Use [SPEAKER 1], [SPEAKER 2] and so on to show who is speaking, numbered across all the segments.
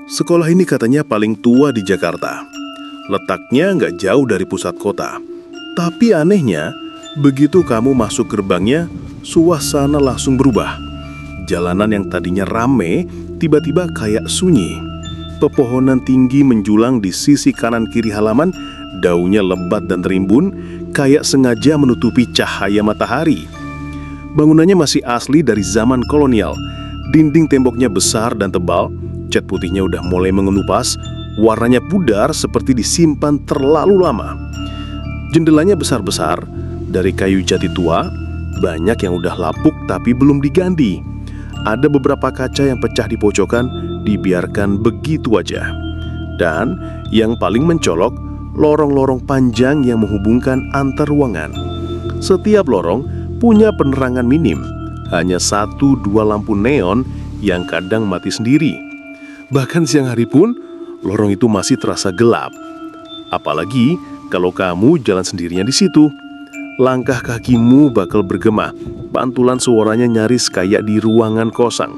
[SPEAKER 1] Sekolah ini katanya paling tua di Jakarta. Letaknya nggak jauh dari pusat kota. Tapi anehnya, begitu kamu masuk gerbangnya, suasana langsung berubah. Jalanan yang tadinya rame, tiba-tiba kayak sunyi. Pepohonan tinggi menjulang di sisi kanan kiri halaman, daunnya lebat dan rimbun, kayak sengaja menutupi cahaya matahari. Bangunannya masih asli dari zaman kolonial. Dinding temboknya besar dan tebal, cat putihnya udah mulai mengelupas, warnanya pudar seperti disimpan terlalu lama. Jendelanya besar-besar, dari kayu jati tua, banyak yang udah lapuk tapi belum diganti. Ada beberapa kaca yang pecah di pojokan, dibiarkan begitu aja. Dan yang paling mencolok, lorong-lorong panjang yang menghubungkan antar ruangan. Setiap lorong punya penerangan minim, hanya 1-2 lampu neon yang kadang mati sendiri. Bahkan siang hari pun, lorong itu masih terasa gelap. Apalagi kalau kamu jalan sendirian di situ. Langkah kakimu bakal bergema, pantulan suaranya nyaris kayak di ruangan kosong.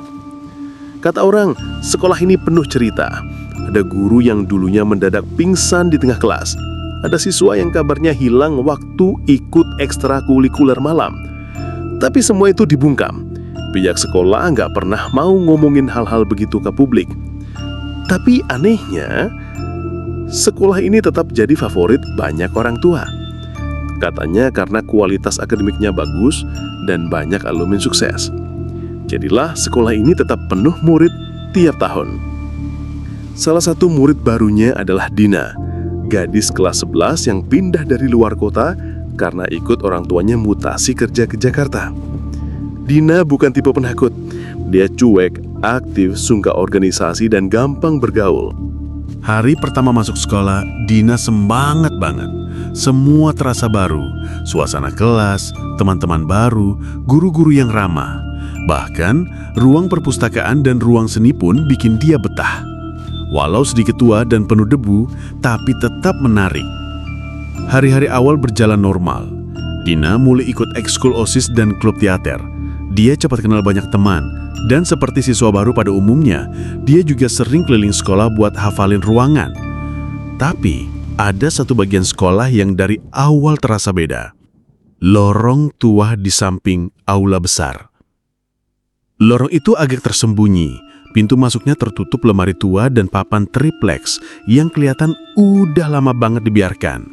[SPEAKER 1] Kata orang, sekolah ini penuh cerita. Ada guru yang dulunya mendadak pingsan di tengah kelas. Ada siswa yang kabarnya hilang waktu ikut ekstrakurikuler malam. Tapi semua itu dibungkam. Pihak sekolah nggak pernah mau ngomongin hal-hal begitu ke publik. Tapi anehnya, sekolah ini tetap jadi favorit banyak orang tua. Katanya karena kualitas akademiknya bagus dan banyak alumni sukses. Jadilah sekolah ini tetap penuh murid tiap tahun. Salah satu murid barunya adalah Dina, gadis kelas 11 yang pindah dari luar kota karena ikut orang tuanya mutasi kerja ke Jakarta. Dina bukan tipe penakut. Dia cuek, aktif, suka organisasi, dan gampang bergaul.
[SPEAKER 2] Hari pertama masuk sekolah, Dina semangat banget. Semua terasa baru, suasana kelas, teman-teman baru, guru-guru yang ramah. Bahkan, ruang perpustakaan dan ruang seni pun bikin dia betah. Walau sedikit tua dan penuh debu, tapi tetap menarik. Hari-hari awal berjalan normal. Dina mulai ikut ekskul OSIS dan klub teater. Dia cepat kenal banyak teman, dan seperti siswa baru pada umumnya, dia juga sering keliling sekolah buat hafalin ruangan. Tapi, ada satu bagian sekolah yang dari awal terasa beda. Lorong tua di samping aula besar. Lorong itu agak tersembunyi. Pintu masuknya tertutup lemari tua dan papan triplex yang kelihatan udah lama banget dibiarkan.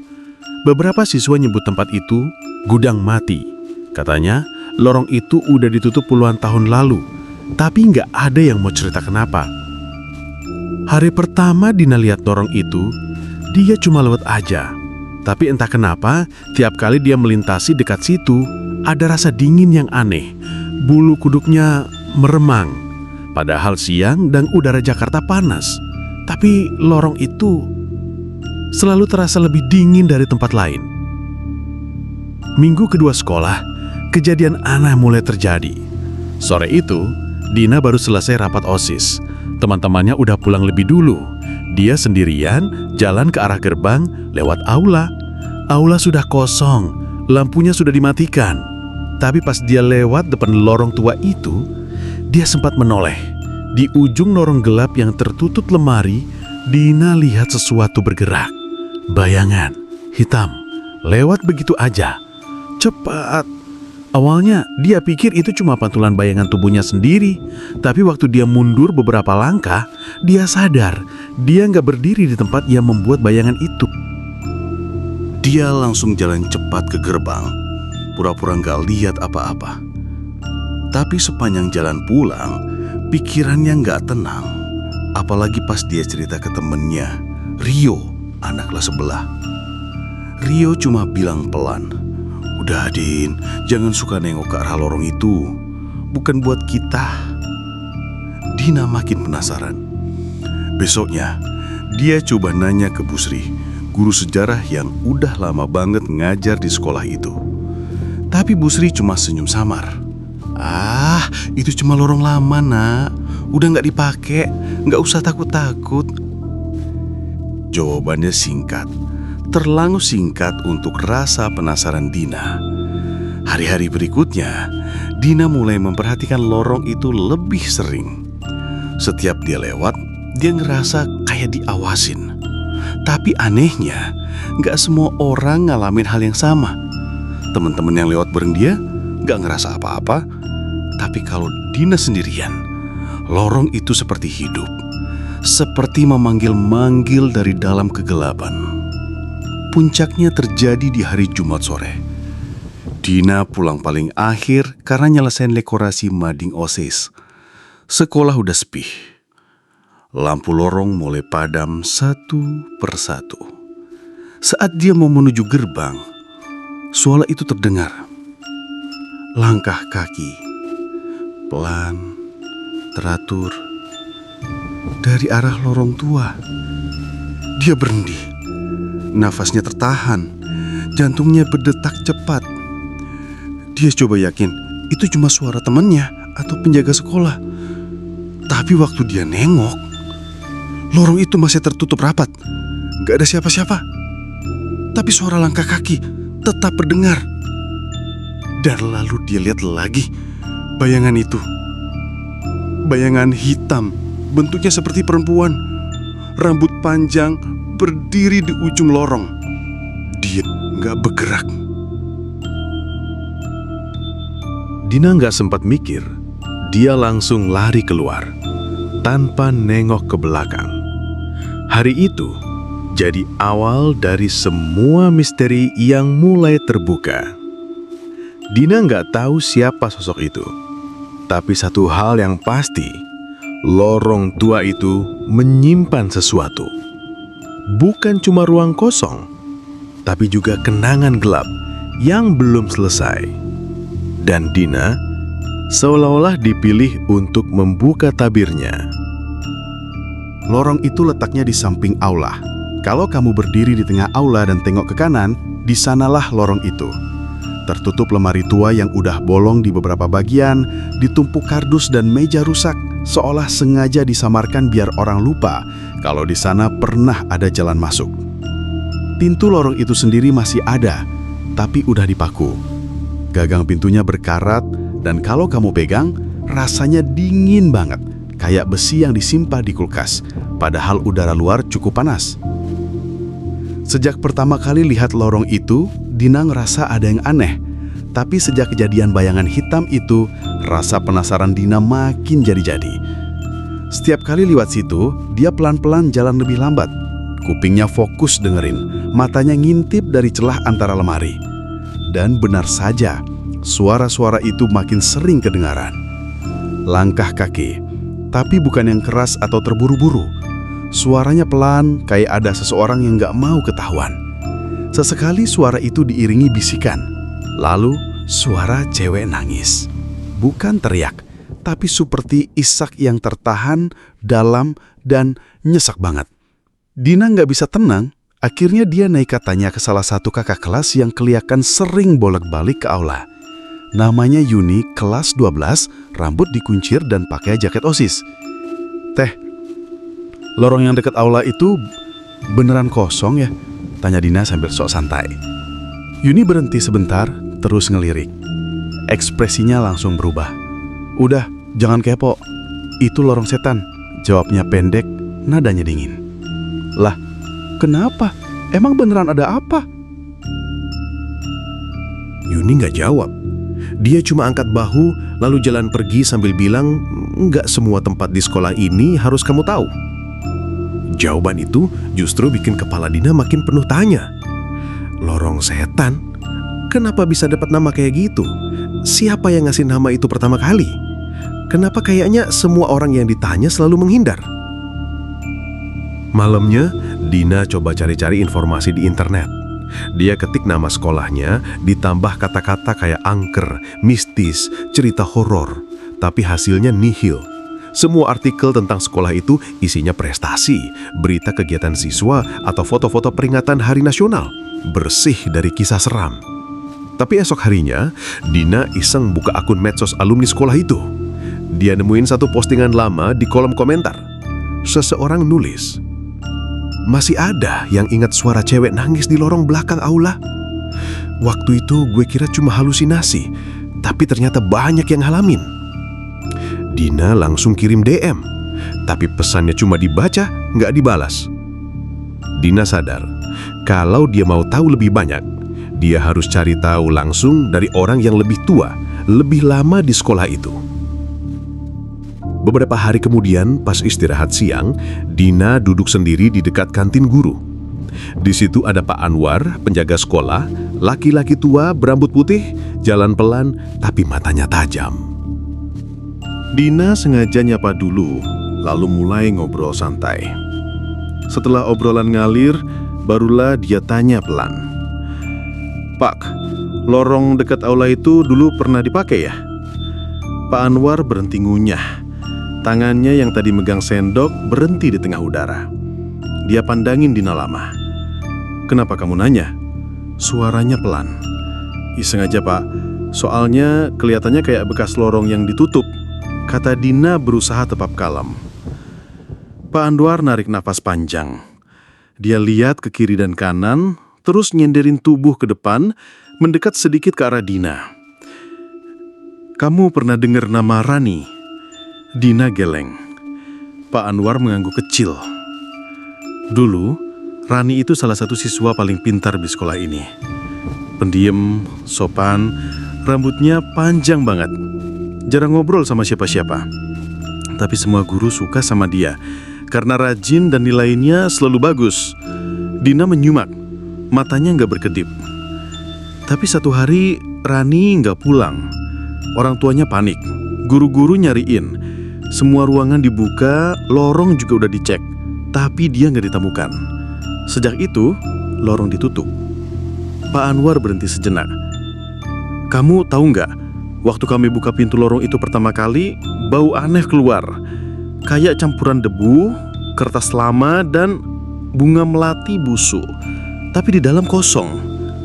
[SPEAKER 2] Beberapa siswa nyebut tempat itu gudang mati. Katanya, lorong itu udah ditutup puluhan tahun lalu, tapi nggak ada yang mau cerita kenapa. Hari pertama Dina lihat lorong itu, dia cuma lewat aja. Tapi entah kenapa, tiap kali dia melintasi dekat situ, ada rasa dingin yang aneh. Bulu kuduknya meremang. Padahal siang dan udara Jakarta panas. Tapi lorong itu selalu terasa lebih dingin dari tempat lain. Minggu kedua sekolah, kejadian aneh mulai terjadi. Sore itu, Dina baru selesai rapat OSIS. Teman-temannya udah pulang lebih dulu. Dia sendirian jalan ke arah gerbang lewat aula. Aula sudah kosong, lampunya sudah dimatikan. Tapi pas dia lewat depan lorong tua itu, dia sempat menoleh. Di ujung lorong gelap yang tertutup lemari, Dina lihat sesuatu bergerak. Bayangan hitam lewat begitu aja, cepat. Awalnya dia pikir itu cuma pantulan bayangan tubuhnya sendiri. Tapi waktu dia mundur beberapa langkah, dia sadar dia nggak berdiri di tempat yang membuat bayangan itu. Dia langsung jalan cepat ke gerbang, pura-pura nggak lihat apa-apa. Tapi sepanjang jalan pulang, pikirannya nggak tenang. Apalagi pas dia cerita ke temennya, Rio, anak kelas sebelah. Rio cuma bilang pelan, "Udah Din, jangan suka nengok ke arah lorong itu. Bukan buat kita." Dina makin penasaran. Besoknya, dia coba nanya ke Busri, guru sejarah yang udah lama banget ngajar di sekolah itu. Tapi Busri cuma senyum samar. "Ah, itu cuma lorong lama, Nak. Udah nggak dipakai, nggak usah takut-takut." Jawabannya singkat. Terlalu singkat untuk rasa penasaran Dina. Hari-hari berikutnya, Dina mulai memperhatikan lorong itu lebih sering. Setiap dia lewat, dia ngerasa kayak diawasin. Tapi anehnya, nggak semua orang ngalamin hal yang sama. Teman-teman yang lewat bareng dia nggak ngerasa apa-apa. Tapi kalau Dina sendirian, lorong itu seperti hidup. Seperti memanggil-manggil dari dalam kegelapan. Puncaknya terjadi di hari Jumat sore. Dina pulang paling akhir karena nyelesain dekorasi mading OSIS. Sekolah udah sepi. Lampu lorong mulai padam satu persatu. Saat dia mau menuju gerbang, suara itu terdengar. Langkah kaki, pelan, teratur, dari arah lorong tua. Dia berhenti. Nafasnya tertahan. Jantungnya berdetak cepat. Dia coba yakin itu cuma suara temannya atau penjaga sekolah. Tapi waktu dia nengok, lorong itu masih tertutup rapat. Gak ada siapa-siapa. Tapi suara langkah kaki tetap terdengar. Dan lalu dia lihat lagi bayangan itu. Bayangan hitam, bentuknya seperti perempuan. Rambut panjang, berdiri di ujung lorong. Dia gak bergerak. Dina gak sempat mikir. Dia langsung lari keluar tanpa nengok ke belakang. Hari itu jadi awal dari semua misteri yang mulai terbuka. Dina nggak tahu siapa sosok itu. Tapi satu hal yang pasti, lorong tua itu menyimpan sesuatu. Bukan cuma ruang kosong, tapi juga kenangan gelap yang belum selesai. Dan Dina seolah-olah dipilih untuk membuka tabirnya. Lorong itu letaknya di samping aula. Kalau kamu berdiri di tengah aula dan tengok ke kanan, di sanalah lorong itu. Tertutup lemari tua yang udah bolong di beberapa bagian, ditumpuk kardus dan meja rusak, seolah sengaja disamarkan biar orang lupa kalau di sana pernah ada jalan masuk. Pintu lorong itu sendiri masih ada, tapi udah dipaku. Gagang pintunya berkarat, dan kalau kamu pegang, rasanya dingin banget, kayak besi yang disimpan di kulkas, padahal udara luar cukup panas. Sejak pertama kali lihat lorong itu, Dina ngerasa ada yang aneh. Tapi sejak kejadian bayangan hitam itu, rasa penasaran Dina makin jadi-jadi. Setiap kali lewat situ, dia pelan-pelan jalan lebih lambat. Kupingnya fokus dengerin, matanya ngintip dari celah antara lemari. Dan benar saja, suara-suara itu makin sering kedengaran. Langkah kaki, tapi bukan yang keras atau terburu-buru. Suaranya pelan, kayak ada seseorang yang gak mau ketahuan. Sesekali suara itu diiringi bisikan. Lalu suara cewek nangis. Bukan teriak, tapi seperti isak yang tertahan, dalam, dan nyesak banget. Dina gak bisa tenang. Akhirnya dia nekat tanya ke salah satu kakak kelas yang kelihatan sering bolak-balik ke aula. Namanya Yuni, kelas 12, rambut dikuncir dan pakai jaket OSIS. "Teh, lorong yang dekat aula itu beneran kosong ya?" tanya Dina sambil sok santai. Yuni berhenti sebentar, terus ngelirik. Ekspresinya langsung berubah. "Udah, jangan kepo. Itu lorong setan," jawabnya pendek, nadanya dingin. "Lah, kenapa? Emang beneran ada apa?"
[SPEAKER 1] Yuni nggak jawab. Dia cuma angkat bahu lalu jalan pergi sambil bilang, "Nggak semua tempat di sekolah ini harus kamu tahu." Jawaban itu justru bikin kepala Dina makin penuh tanya. Lorong setan? Kenapa bisa dapat nama kayak gitu? Siapa yang ngasih nama itu pertama kali? Kenapa kayaknya semua orang yang ditanya selalu menghindar? Malamnya, Dina coba cari-cari informasi di internet. Dia ketik nama sekolahnya, ditambah kata-kata kayak angker, mistis, cerita horor. Tapi hasilnya nihil. Semua artikel tentang sekolah itu isinya prestasi, berita kegiatan siswa, atau foto-foto peringatan Hari Nasional. Bersih dari kisah seram. Tapi esok harinya, Dina iseng buka akun medsos alumni sekolah itu. Dia nemuin satu postingan lama di kolom komentar. Seseorang nulis, "Masih ada yang ingat suara cewek nangis di lorong belakang aula? Waktu itu gue kira cuma halusinasi, tapi ternyata banyak yang ngalamin." Dina langsung kirim DM.
[SPEAKER 2] tapi pesannya cuma dibaca, nggak dibalas. Dina sadar, kalau dia mau tahu lebih banyak, dia harus cari tahu langsung dari orang yang lebih tua, lebih lama di sekolah itu. Beberapa hari kemudian, pas istirahat siang, Dina duduk sendiri di dekat kantin guru. Di situ ada Pak Anwar, penjaga sekolah, laki-laki tua berambut putih, jalan pelan, tapi matanya tajam.
[SPEAKER 1] Dina sengaja nyapa dulu, lalu mulai ngobrol santai. Setelah obrolan ngalir, barulah dia tanya pelan. "Pak, lorong dekat aula itu dulu pernah dipakai ya?" Pak Anwar berhenti ngunyah. Tangannya yang tadi megang sendok berhenti di tengah udara. Dia pandangin Dina lama. "Kenapa kamu nanya?" Suaranya pelan. "Iseng aja, Pak. Soalnya kelihatannya kayak bekas lorong yang ditutup," kata Dina berusaha tetap kalem. Pak Anwar narik nafas panjang. Dia lihat ke kiri dan kanan, terus nyenderin tubuh ke depan, mendekat sedikit ke arah Dina. "Kamu pernah dengar nama Rani?" Dina geleng. Pak Anwar mengangguk kecil. "Dulu, Rani itu salah satu siswa paling pintar di sekolah ini. Pendiam, sopan, rambutnya panjang banget. Jarang ngobrol sama siapa-siapa. Tapi semua guru suka sama dia, karena rajin dan nilainya selalu bagus." Dina menyumak, matanya nggak berkedip. Tapi satu hari, Rani nggak pulang. Orang tuanya panik, guru-guru nyariin. Semua ruangan dibuka, lorong juga udah dicek, tapi dia nggak ditemukan. Sejak itu, lorong ditutup. Pak Anwar berhenti sejenak. "Kamu tahu nggak, waktu kami buka pintu lorong itu pertama kali, bau aneh keluar. Kayak campuran debu, kertas lama, dan bunga melati busuk. Tapi di dalam kosong,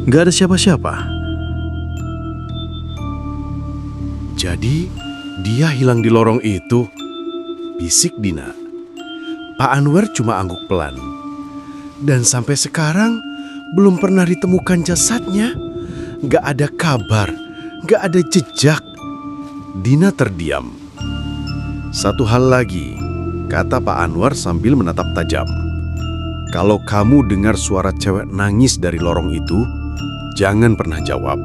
[SPEAKER 1] nggak ada siapa-siapa."
[SPEAKER 2] Jadi, dia hilang di lorong itu, bisik Dina. Pak Anwar cuma angguk pelan. Dan sampai sekarang belum pernah ditemukan jasadnya. Gak ada kabar, gak ada jejak. Dina terdiam. "Satu hal lagi," kata Pak Anwar sambil menatap tajam. "Kalau kamu dengar suara cewek nangis dari lorong itu, jangan pernah jawab.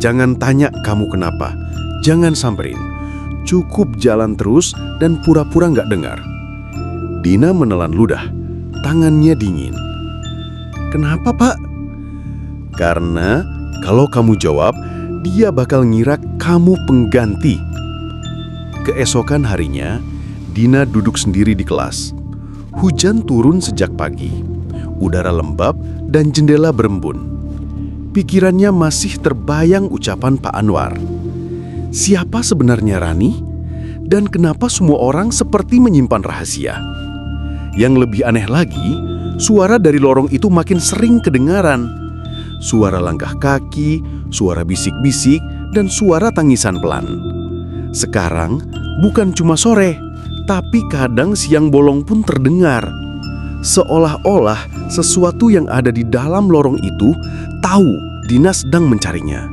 [SPEAKER 2] Jangan tanya kamu kenapa. Jangan samperin. Cukup jalan terus dan pura-pura nggak dengar." Dina menelan ludah, tangannya dingin. "Kenapa, Pak?" "Karena kalau kamu jawab, dia bakal ngira kamu pengganti." Keesokan harinya, Dina duduk sendiri di kelas. Hujan turun sejak pagi. Udara lembab dan jendela berembun. Pikirannya masih terbayang ucapan Pak Anwar. Siapa sebenarnya Rani? Dan kenapa semua orang seperti menyimpan rahasia? Yang lebih aneh lagi, suara dari lorong itu makin sering kedengaran. Suara langkah kaki, suara bisik-bisik, dan suara tangisan pelan. Sekarang bukan cuma sore, tapi kadang siang bolong pun terdengar. Seolah-olah sesuatu yang ada di dalam lorong itu tahu Dina sedang mencarinya.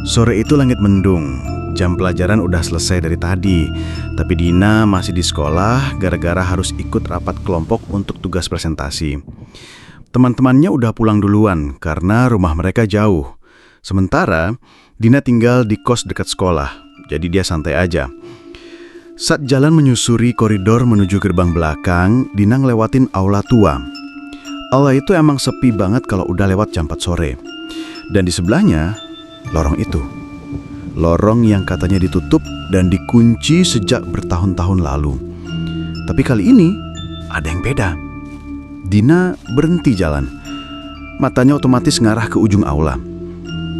[SPEAKER 3] Sore itu langit mendung. Jam pelajaran udah selesai dari tadi. Tapi Dina masih di sekolah gara-gara harus ikut rapat kelompok untuk tugas presentasi. Teman-temannya udah pulang duluan karena rumah mereka jauh. Sementara Dina tinggal di kos dekat sekolah, jadi dia santai aja. Saat jalan menyusuri koridor menuju gerbang belakang, Dina ngelewatin aula tua. Aula itu emang sepi banget kalau udah lewat jam 4 sore. Dan di sebelahnya, lorong itu. Lorong yang katanya ditutup dan dikunci sejak bertahun-tahun lalu. Tapi kali ini ada yang beda. Dina berhenti jalan. Matanya otomatis ngarah ke ujung aula.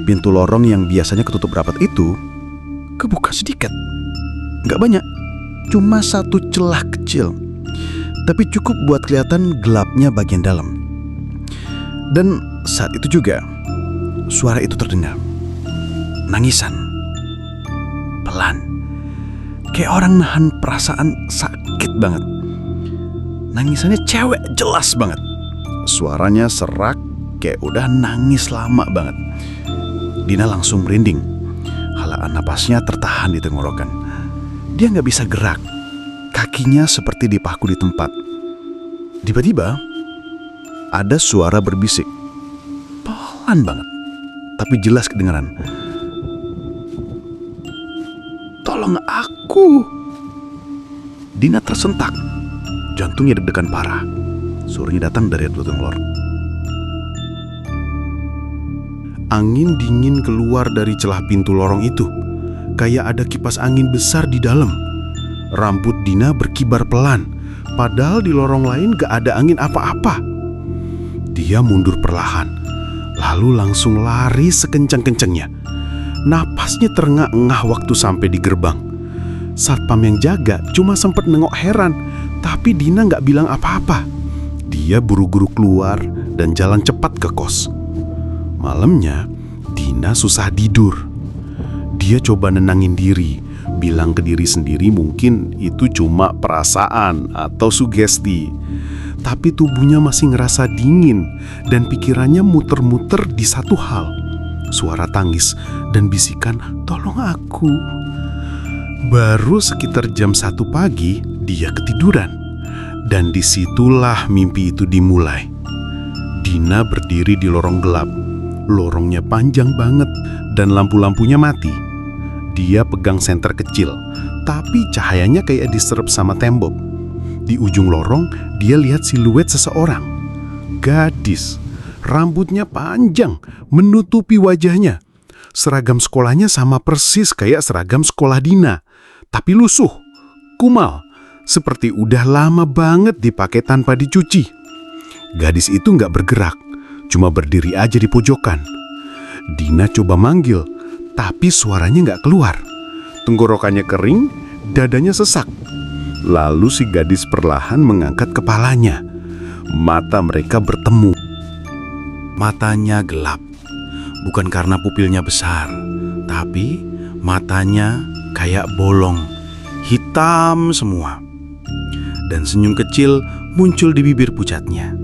[SPEAKER 3] Pintu lorong yang biasanya ketutup rapat itu kebuka sedikit. Nggak banyak, cuma satu celah kecil. Tapi cukup buat kelihatan gelapnya bagian dalam. Dan saat itu juga, suara itu terdengar. Nangisan. Pelan. Kayak orang nahan perasaan sakit banget. Nangisannya cewek jelas banget. Suaranya serak, kayak udah nangis lama banget. Dina langsung merinding. Halaan napasnya tertahan di tenggorokan. Dia nggak bisa gerak, Kakinya seperti dipaku di tempat. Tiba-tiba, ada suara berbisik. Pelan banget, tapi jelas kedengaran. "Tolong aku!" Dina tersentak. Jantungnya deg-degan parah. Suaranya datang dari belakang lorong. Angin dingin keluar dari celah pintu lorong itu. Kayak ada kipas angin besar di dalam. Rambut Dina berkibar pelan, padahal di lorong lain gak ada angin apa-apa. Dia mundur perlahan, lalu langsung lari sekencang-kencangnya. Napasnya terengah-engah waktu sampai di gerbang. Satpam yang jaga cuma sempat nengok heran, tapi Dina gak bilang apa-apa. Dia buru-buru keluar dan jalan cepat ke kos. Malamnya, Dina susah tidur. Dia coba nenangin diri, bilang ke diri sendiri mungkin itu cuma perasaan atau sugesti. Tapi tubuhnya masih ngerasa dingin dan pikirannya muter-muter di satu hal. Suara tangis dan bisikan, "Tolong aku." Baru sekitar jam 1 pagi, dia ketiduran. Dan disitulah mimpi itu dimulai. Dina berdiri di lorong gelap. Lorongnya panjang banget dan lampu-lampunya mati. Dia pegang senter kecil, tapi cahayanya kayak diserap sama tembok. Di ujung lorong, dia lihat siluet seseorang. Gadis, rambutnya panjang, menutupi wajahnya. Seragam sekolahnya sama persis kayak seragam sekolah Dina, tapi lusuh, kumal, seperti udah lama banget dipakai tanpa dicuci. Gadis itu nggak bergerak, cuma berdiri aja di pojokan. Dina coba manggil, tapi suaranya nggak keluar. Tenggorokannya kering, dadanya sesak. Lalu si gadis perlahan mengangkat kepalanya. Mata mereka bertemu. Matanya gelap, bukan karena pupilnya besar, tapi matanya kayak bolong, hitam semua. Dan senyum kecil muncul di bibir pucatnya.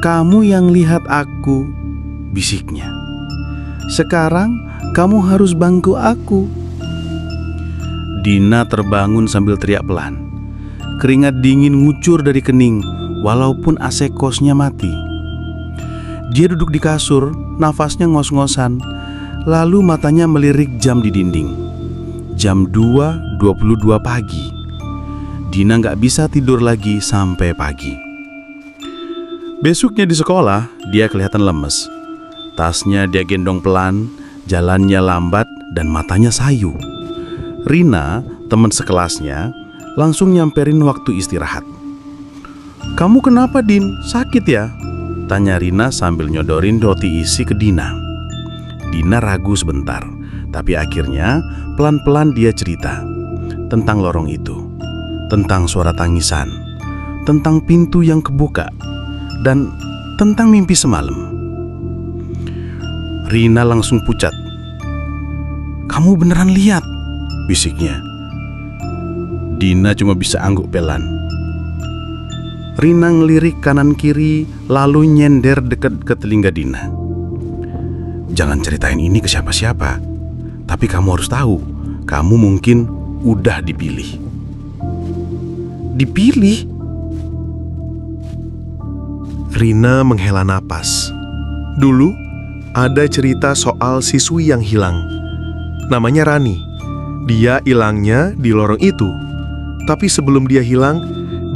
[SPEAKER 3] "Kamu yang lihat aku," bisiknya. "Sekarang kamu harus bantu aku." Dina terbangun sambil teriak pelan. Keringat dingin ngucur dari kening, walaupun AC kosnya mati. Dia duduk di kasur, nafasnya ngos-ngosan, lalu matanya melirik jam di dinding. Jam 2.22 pagi. Dina gak bisa tidur lagi sampai pagi. Besoknya di sekolah, dia kelihatan lemes. Tasnya dia gendong pelan, jalannya lambat, dan matanya sayu. Rina, teman sekelasnya, langsung nyamperin waktu istirahat. "Kamu kenapa, Din? Sakit ya?" tanya Rina sambil nyodorin roti isi ke Dina. Dina ragu sebentar, tapi akhirnya pelan-pelan dia cerita tentang lorong itu, tentang suara tangisan, tentang pintu yang kebuka, dan tentang mimpi semalam. Rina langsung pucat. "Kamu beneran lihat?" bisiknya. Dina cuma bisa angguk pelan. Rina ngelirik kanan kiri, lalu nyender dekat ke telinga Dina. "Jangan ceritain ini ke siapa-siapa, tapi kamu harus tahu, kamu mungkin udah dipilih." "Dipilih?"
[SPEAKER 1] Rina menghela napas. Dulu ada cerita soal siswi yang hilang. Namanya Rani. Dia hilangnya di lorong itu. Tapi sebelum dia hilang,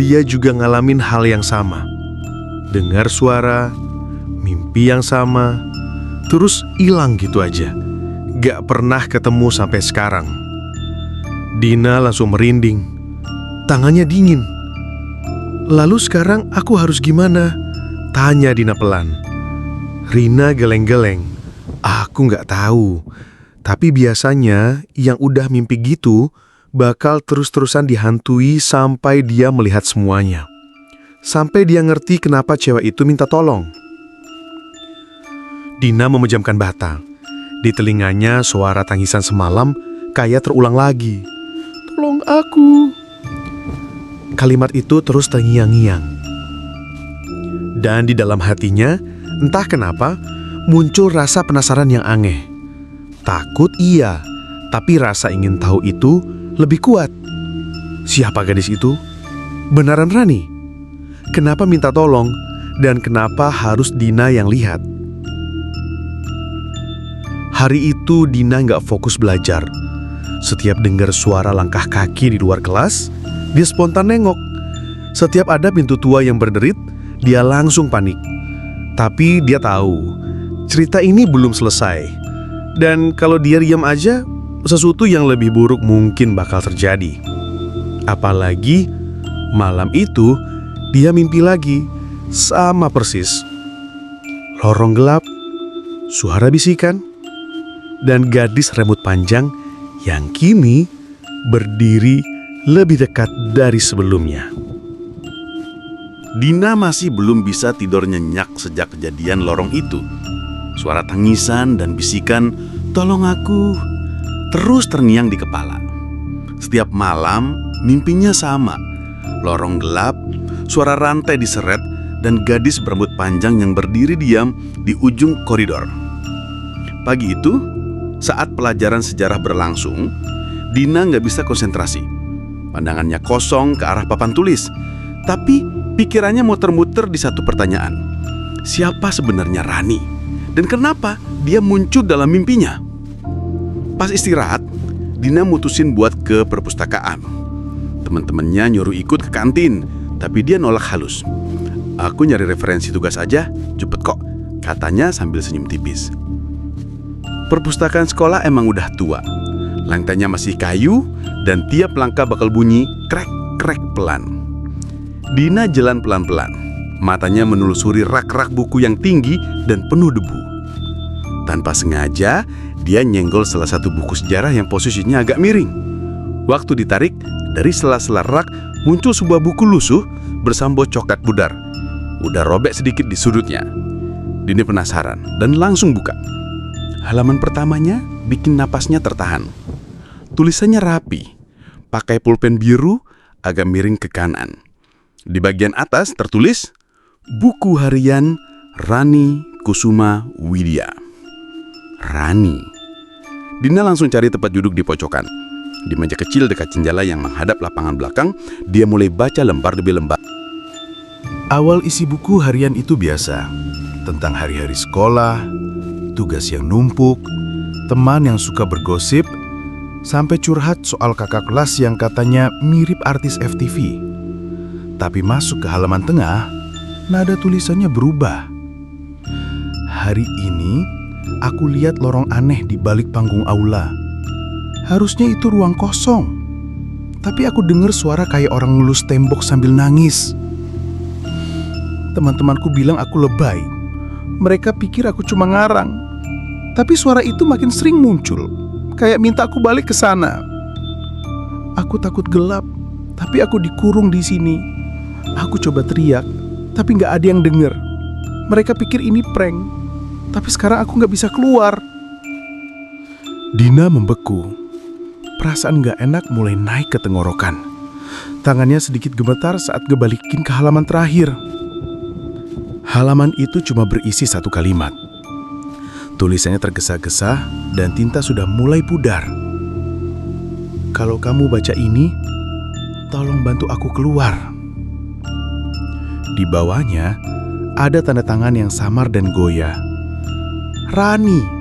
[SPEAKER 1] dia juga ngalamin hal yang sama. Dengar suara, mimpi yang sama, terus hilang gitu aja. Gak pernah ketemu sampai sekarang. Dina langsung merinding. Tangannya dingin. "Lalu sekarang aku harus gimana?" tanya Dina pelan. Rina geleng-geleng. "Aku gak tahu. Tapi biasanya yang udah mimpi gitu bakal terus-terusan dihantui sampai dia melihat semuanya. Sampai dia ngerti kenapa cewek itu minta tolong." Dina memejamkan mata. Di telinganya suara tangisan semalam kayak terulang lagi. "Tolong aku." Kalimat itu terus terngiang-ngiang. Dan di dalam hatinya, entah kenapa, muncul rasa penasaran yang aneh. Takut iya, tapi rasa ingin tahu itu lebih kuat.
[SPEAKER 2] Siapa gadis itu? Beneran Rani? Kenapa minta tolong? Dan kenapa harus Dina yang lihat? Hari itu Dina nggak fokus belajar. Setiap dengar suara langkah kaki di luar kelas, dia spontan nengok. Setiap ada pintu tua yang berderit, dia langsung panik. Tapi dia tahu, cerita ini belum selesai. Dan kalau dia diam aja, sesuatu yang lebih buruk mungkin bakal terjadi. Apalagi malam itu dia mimpi lagi, sama persis. Lorong gelap, suara bisikan, dan gadis rambut panjang yang kini berdiri lebih dekat dari sebelumnya.
[SPEAKER 4] Dina masih belum bisa tidur nyenyak sejak kejadian lorong itu. Suara tangisan dan bisikan, "Tolong aku," terus terngiang di kepala. Setiap malam, mimpinya sama. Lorong gelap, suara rantai diseret, dan gadis berambut panjang yang berdiri diam di ujung koridor. Pagi itu, saat pelajaran sejarah berlangsung, Dina nggak bisa konsentrasi. Pandangannya kosong ke arah papan tulis, tapi pikirannya muter-muter di satu pertanyaan. Siapa sebenarnya Rani? Dan kenapa dia muncul dalam mimpinya? Pas istirahat, Dina mutusin buat ke perpustakaan. Teman-temannya nyuruh ikut ke kantin, tapi dia nolak halus. "Aku nyari referensi tugas aja, cepet kok," katanya sambil senyum tipis. Perpustakaan sekolah emang udah tua. Lantainya masih kayu dan tiap langkah bakal bunyi krek-krek pelan. Dina jalan pelan-pelan. Matanya menelusuri rak-rak buku yang tinggi dan penuh debu. Tanpa sengaja, dia nyenggol salah satu buku sejarah yang posisinya agak miring. Waktu ditarik, dari sela-sela rak muncul sebuah buku lusuh bersambut coklat pudar. Udah robek sedikit di sudutnya. Dina penasaran dan langsung buka. Halaman pertamanya bikin napasnya tertahan. Tulisannya rapi, pakai pulpen biru agak miring ke kanan. Di bagian atas tertulis, "Buku Harian Rani Kusuma Widya." Rani. Dina langsung cari tempat duduk di pojokan. Di meja kecil dekat jendela yang menghadap lapangan belakang, dia mulai baca lembar demi lembar.
[SPEAKER 3] Awal isi buku harian itu biasa, tentang hari-hari sekolah, tugas yang numpuk, teman yang suka bergosip, sampai curhat soal kakak kelas yang katanya mirip artis FTV. Tapi masuk ke halaman tengah, nada tulisannya berubah. Hari ini, aku lihat lorong aneh di balik panggung aula. Harusnya itu ruang kosong, tapi aku dengar suara kayak orang ngelus tembok sambil nangis. Teman-temanku bilang aku lebay. Mereka pikir aku cuma ngarang. Tapi suara itu makin sering muncul, kayak minta aku balik ke sana. Aku takut gelap, tapi aku dikurung di sini. Aku coba teriak, tapi nggak ada yang denger. Mereka pikir ini prank, tapi sekarang aku nggak bisa keluar. Dina membeku. Perasaan nggak enak mulai naik ke tenggorokan. Tangannya sedikit gemetar saat ngebalikin ke halaman terakhir. Halaman itu cuma berisi satu kalimat. Tulisannya tergesa-gesa dan tinta sudah mulai pudar. "Kalau kamu baca ini, tolong bantu aku keluar." Di bawahnya ada tanda tangan yang samar dan goyah. Rani.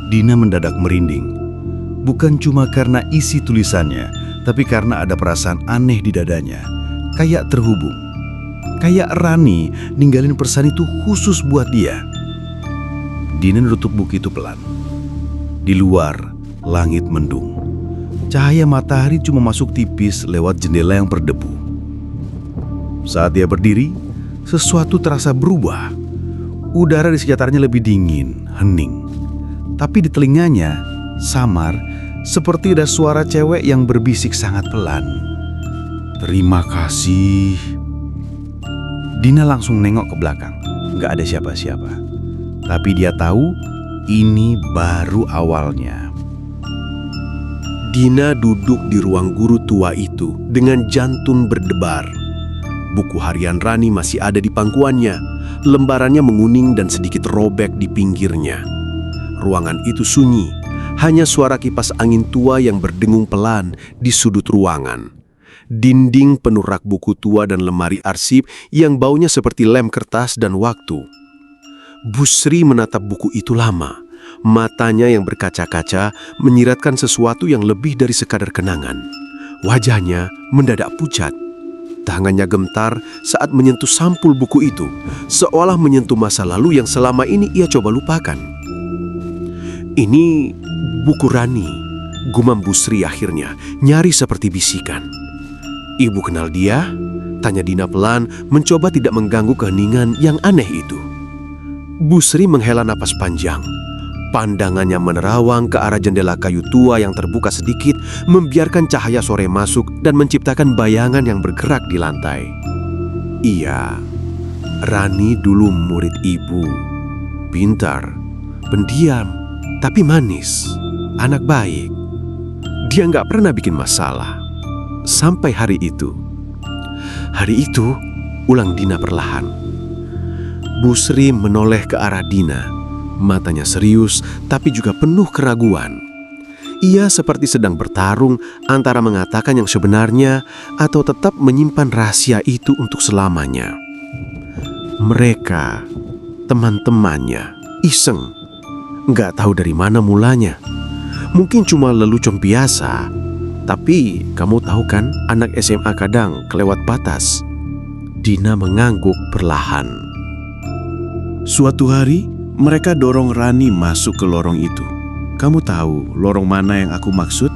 [SPEAKER 3] Dina mendadak merinding. Bukan cuma karena isi tulisannya, tapi karena ada perasaan aneh di dadanya. Kayak terhubung. Kayak Rani ninggalin pesan itu khusus buat dia. Dina nutup buku itu pelan. Di luar, langit mendung. Cahaya matahari cuma masuk tipis lewat jendela yang berdebu. Saat dia berdiri, sesuatu terasa berubah. Udara di sekitarnya lebih dingin, hening. Tapi di telinganya, samar, seperti ada suara cewek yang berbisik sangat pelan. "Terima kasih." Dina langsung nengok ke belakang. Nggak ada siapa-siapa. Tapi dia tahu ini baru awalnya.
[SPEAKER 1] Dina duduk di ruang guru tua itu dengan jantung berdebar. Buku harian Rani masih ada di pangkuannya. Lembarannya menguning dan sedikit robek di pinggirnya. Ruangan itu sunyi.
[SPEAKER 5] Hanya suara kipas angin tua yang berdengung pelan di sudut ruangan. Dinding penuh rak buku tua dan lemari arsip yang baunya seperti lem kertas dan waktu. Busri menatap buku itu lama. Matanya yang berkaca-kaca menyiratkan sesuatu yang lebih dari sekadar kenangan. Wajahnya mendadak pucat. Tangannya gemetar saat menyentuh sampul buku itu, seolah menyentuh masa lalu yang selama ini ia coba lupakan. Ini buku Rani, gumam Busri akhirnya, nyaris seperti bisikan. Ibu kenal dia? Tanya Dina pelan, mencoba tidak mengganggu keheningan yang aneh itu. Busri menghela napas panjang. Pandangannya menerawang ke arah jendela kayu tua yang terbuka sedikit, membiarkan cahaya sore masuk dan menciptakan bayangan yang bergerak di lantai. Iya, Rani dulu murid ibu. Pintar, pendiam, tapi manis. Anak baik. Dia nggak pernah bikin masalah. Sampai hari itu. Hari itu, ulang Dina perlahan. Busri menoleh ke arah Dina. Matanya serius, tapi juga penuh keraguan. Ia seperti sedang bertarung antara mengatakan yang sebenarnya atau tetap menyimpan rahasia itu untuk selamanya. Mereka, teman-temannya, iseng. Nggak tahu dari mana mulanya. Mungkin cuma lelucon biasa. Tapi kamu tahu kan, anak SMA kadang kelewat batas. Dina mengangguk perlahan.
[SPEAKER 2] Suatu hari, mereka dorong Rani masuk ke lorong itu. Kamu tahu lorong mana yang aku maksud?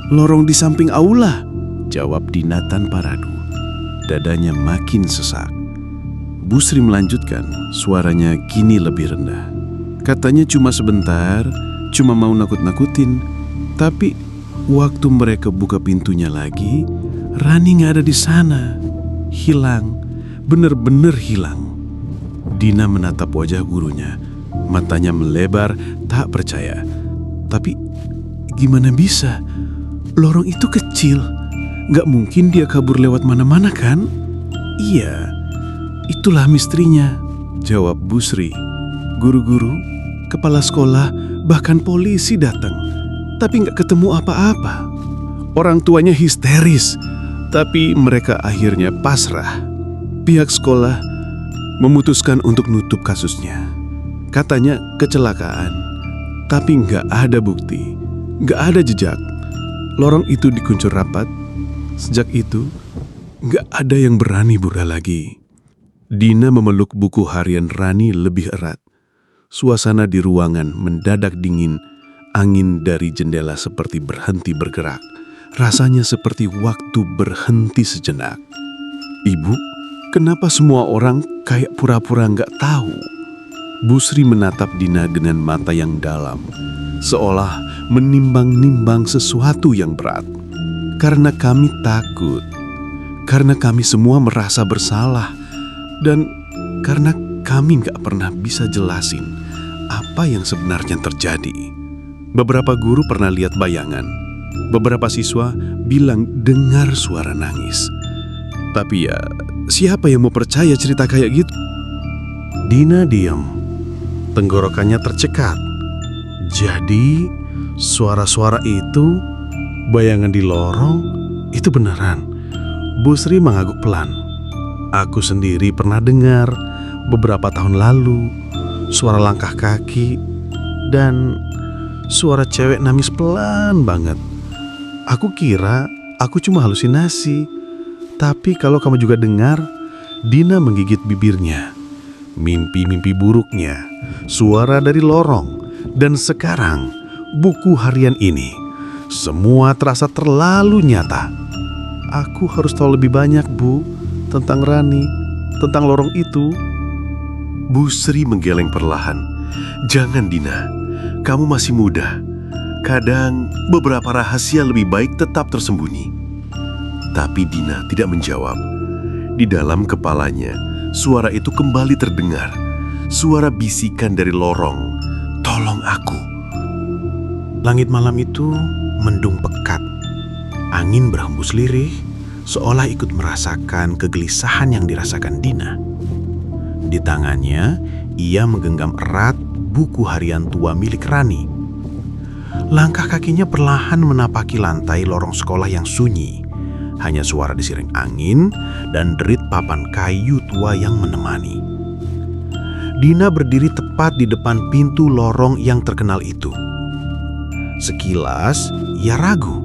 [SPEAKER 2] Lorong di samping aula, jawab Dina tanpa ragu. Dadanya makin sesak. Busri melanjutkan, suaranya kini lebih rendah. Katanya cuma sebentar, cuma mau nakut-nakutin. Tapi waktu mereka buka pintunya lagi, Rani nggak ada di sana. Hilang, bener-bener hilang. Dina menatap wajah gurunya. Matanya melebar, tak percaya. Tapi gimana bisa? Lorong itu kecil. Nggak mungkin dia kabur lewat mana-mana kan? Iya, itulah misterinya, jawab Busri. Guru-guru, kepala sekolah, bahkan polisi datang. Tapi nggak ketemu apa-apa. Orang tuanya histeris, tapi mereka akhirnya pasrah. Pihak sekolah memutuskan untuk nutup kasusnya. Katanya kecelakaan, tapi nggak ada bukti, nggak ada jejak. Lorong itu dikuncur rapat. Sejak itu, nggak ada yang berani buka lagi. Dina memeluk buku harian Rani lebih erat. Suasana di ruangan mendadak dingin. Angin dari jendela seperti berhenti bergerak. Rasanya seperti waktu berhenti sejenak. Ibu, kenapa semua orang kayak pura-pura nggak tahu? Busri menatap Dina dengan mata yang dalam, seolah menimbang-nimbang sesuatu yang berat. Karena kami takut, karena kami semua merasa bersalah, dan karena kami nggak pernah bisa jelasin apa yang sebenarnya terjadi. Beberapa guru pernah lihat bayangan. Beberapa siswa bilang dengar suara nangis. Tapi ya, siapa yang mau percaya cerita kayak gitu? Dina diam. Tenggorokannya tercekat. Jadi, suara-suara itu, bayangan di lorong, itu beneran. Busri mengangguk pelan. Aku sendiri pernah dengar beberapa tahun lalu suara langkah kaki dan suara cewek nangis pelan banget. Aku kira aku cuma halusinasi. Tapi kalau kamu juga dengar, Dina menggigit bibirnya. Mimpi-mimpi buruknya, suara dari lorong, dan sekarang buku harian ini. Semua terasa terlalu nyata. Aku harus tahu lebih banyak, Bu, tentang Rani, tentang lorong itu.
[SPEAKER 5] Busri menggeleng perlahan. Jangan, Dina. Kamu masih muda. Kadang beberapa rahasia lebih baik tetap tersembunyi. Tapi Dina tidak menjawab. Di dalam kepalanya, suara itu kembali terdengar. Suara bisikan dari lorong. Tolong aku.
[SPEAKER 2] Langit malam itu mendung pekat. Angin berhembus lirih, seolah ikut merasakan kegelisahan yang dirasakan Dina. Di tangannya, ia menggenggam erat buku harian tua milik Rani. Langkah kakinya perlahan menapaki lantai lorong sekolah yang sunyi. Hanya suara desiring angin dan derit papan kayu tua yang menemani. Dina berdiri tepat di depan pintu lorong yang terkenal itu. Sekilas, ia ragu.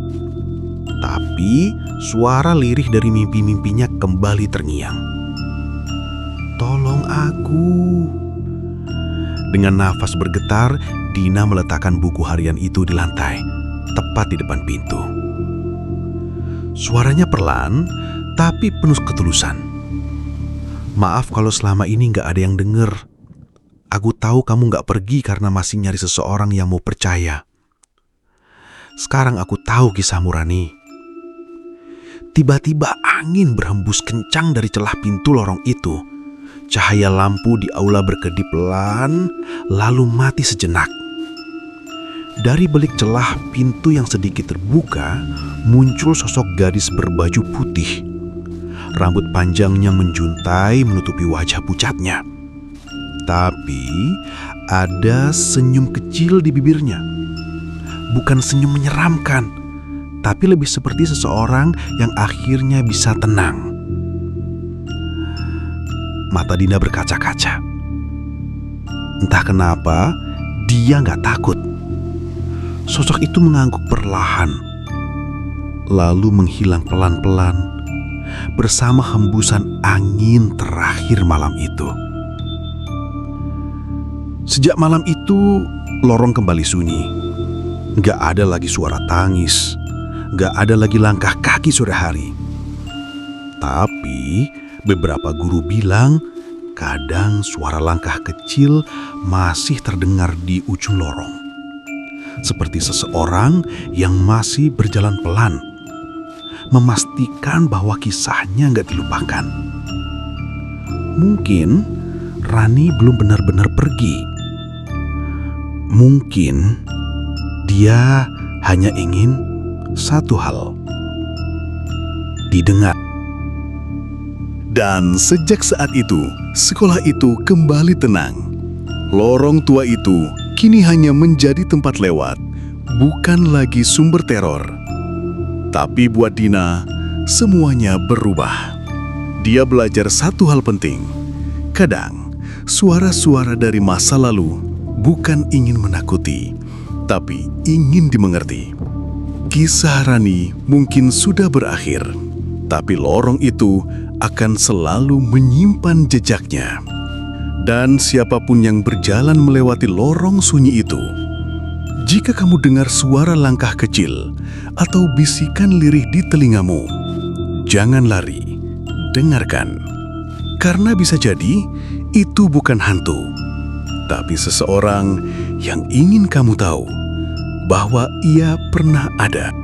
[SPEAKER 2] Tapi, suara lirih dari mimpi-mimpinya kembali terngiang. "Tolong aku." Dengan nafas bergetar, Dina meletakkan buku harian itu di lantai, tepat di depan pintu. Suaranya perlahan, tapi penuh ketulusan. "Maaf kalau selama ini gak ada yang denger. Aku tahu kamu gak pergi karena masih nyari seseorang yang mau percaya. Sekarang aku tahu kisahmu, Rani." Tiba-tiba angin berhembus kencang dari celah pintu lorong itu. Cahaya lampu di aula berkedip pelan, lalu mati sejenak. Dari belik celah pintu yang sedikit terbuka, muncul sosok gadis berbaju putih. Rambut panjangnya menjuntai menutupi wajah pucatnya. Tapi ada senyum kecil di bibirnya. Bukan senyum menyeramkan, tapi lebih seperti seseorang yang akhirnya bisa tenang. Mata Dina berkaca-kaca. Entah kenapa, dia gak takut. Sosok itu mengangguk perlahan, lalu menghilang pelan-pelan bersama hembusan angin terakhir malam itu. Sejak malam itu, lorong kembali sunyi. Gak ada lagi suara tangis, gak ada lagi langkah kaki sore hari. Tapi beberapa guru bilang kadang suara langkah kecil masih terdengar di ujung lorong. Seperti seseorang yang masih berjalan pelan, memastikan bahwa kisahnya gak dilupakan. Mungkin Rani belum benar-benar pergi. Mungkin dia hanya ingin satu hal: didengar.
[SPEAKER 1] Dan sejak saat itu, sekolah itu kembali tenang. Lorong tua itu kini hanya menjadi tempat lewat, bukan lagi sumber teror. Tapi buat Dina, semuanya berubah. Dia belajar satu hal penting. Kadang, suara-suara dari masa lalu bukan ingin menakuti, tapi ingin dimengerti. Kisah Rani mungkin sudah berakhir, tapi lorong itu akan selalu menyimpan jejaknya. Dan siapapun yang berjalan melewati lorong sunyi itu, jika kamu dengar suara langkah kecil atau bisikan lirih di telingamu, jangan lari, dengarkan. Karena bisa jadi itu bukan hantu, tapi seseorang yang ingin kamu tahu bahwa ia pernah ada.